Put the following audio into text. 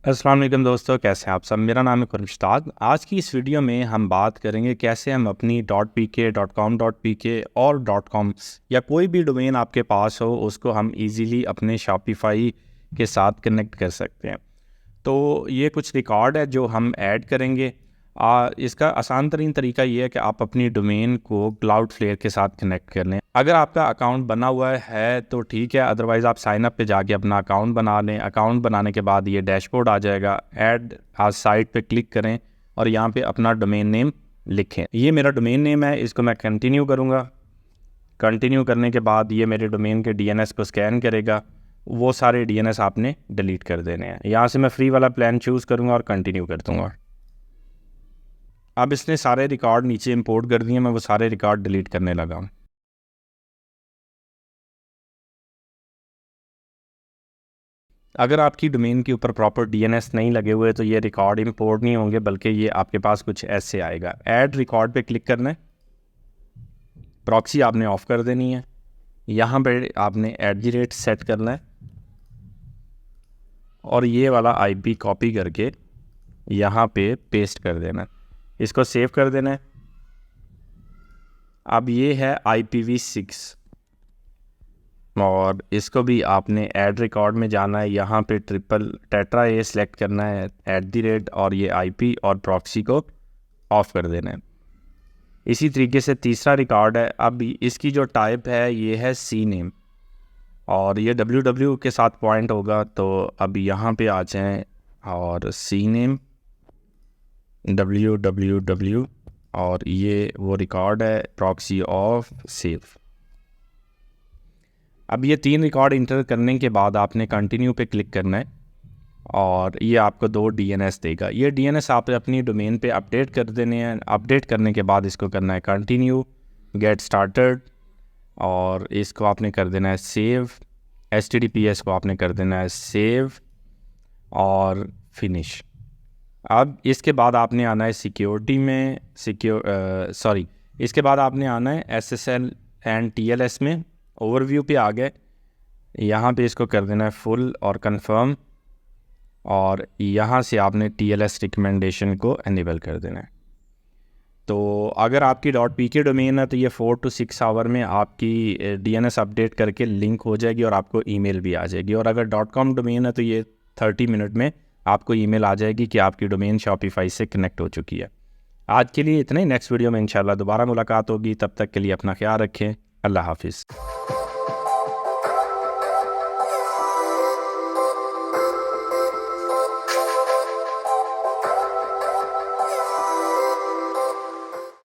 अस्सलाम वालेकुम दोस्तों, कैसे हैं आप सब। मेरा नाम है खुर्शीद। आज की इस वीडियो में हम बात करेंगे कैसे हम अपनी .pk, .com.pk और .com या कोई भी डोमेन आपके पास हो उसको हम इजीली अपने शॉपिफाई के साथ कनेक्ट कर सकते हैं। तो ये कुछ रिकॉर्ड है जो हम ऐड करेंगे। इसका आसान तरीन तरीका ये है कि आप अपनी डोमेन को क्लाउडफ्लेयर के साथ कनेक्ट कर लें। अगर आपका अकाउंट बना हुआ है तो ठीक है, अदरवाइज़ आप साइन अप पे जाके अपना अकाउंट बना लें। अकाउंट बनाने के बाद ये डैशबोर्ड आ जाएगा, ऐड आज साइट पे क्लिक करें और यहाँ पे अपना डोमेन नेम लिखें। ये मेरा डोमेन नेम है, इसको मैं कंटिन्यू करूँगा। कंटिन्यू करने के बाद ये मेरे डोमेन के DNS को स्कैन करेगा। वो सारे DNS आपने डिलीट कर देने हैं। यहाँ से मैं फ्री वाला प्लान चूज़ करूँगा और कंटिन्यू कर दूँगा। अब इसने सारे रिकॉर्ड नीचे इंपोर्ट कर दिए, मैं वो सारे रिकॉर्ड डिलीट करने लगा हूँ। अगर आपकी डोमेन के ऊपर प्रॉपर DNS नहीं लगे हुए तो ये रिकॉर्ड इंपोर्ट नहीं होंगे, बल्कि ये आपके पास कुछ ऐसे आएगा। ऐड रिकॉर्ड पे क्लिक करना है, प्रॉक्सी आपने ऑफ कर देनी है, यहाँ पे आपने @ सेट करना है और ये वाला IP कॉपी करके यहाँ पे पेस्ट कर देना है। इसको सेव कर देना है। अब ये है IPv6 और इसको भी आपने ऐड रिकॉर्ड में जाना है। यहाँ पे ट्रिपल टेट्रा ए सेलेक्ट करना है, @ और ये IP और प्रॉक्सी को ऑफ कर देना है। इसी तरीके से तीसरा रिकॉर्ड है। अब इसकी जो टाइप है ये है CNAME और ये www के साथ पॉइंट होगा। तो अब यहाँ पे आ जाएं और CNAME www और ये वो रिकॉर्ड है, प्रॉक्सी ऑफ, सेव। अब ये 3 रिकॉर्ड इंटर करने के बाद आपने कंटिन्यू पे क्लिक करना है और ये आपको 2 DNS देगा। ये DNS आप अपनी डोमेन पे अपडेट कर देने हैं। अपडेट करने के बाद इसको करना है कंटिन्यू, गेट स्टार्टेड और इसको आपने कर देना है सेव। HTTPS को आपने कर देना है सेव और फिनिश। अब इसके बाद आपने आना है सिक्योरिटी में, इसके बाद आपने आना है SSL एंड TLS में। ओवरव्यू पे आ गए, यहाँ पे इसको कर देना है फुल और कंफर्म और यहाँ से आपने TLS रिकमेंडेशन को एनेबल कर देना है। तो अगर आपकी .pk डोमेन है तो ये 4 to 6 आवर में आपकी DNS अपडेट करके लिंक हो जाएगी और आपको ईमेल भी आ जाएगी। और अगर .com डोमेन है तो ये 30 मिनट में आपको ईमेल आ जाएगी कि आपकी डोमेन शॉपिफाई से कनेक्ट हो चुकी है। आज के लिए इतना ही। नेक्स्ट वीडियो में इंशाल्लाह दोबारा मुलाकात होगी। तब तक के लिए अपना ख्याल रखें। अल्लाह हाफिज़।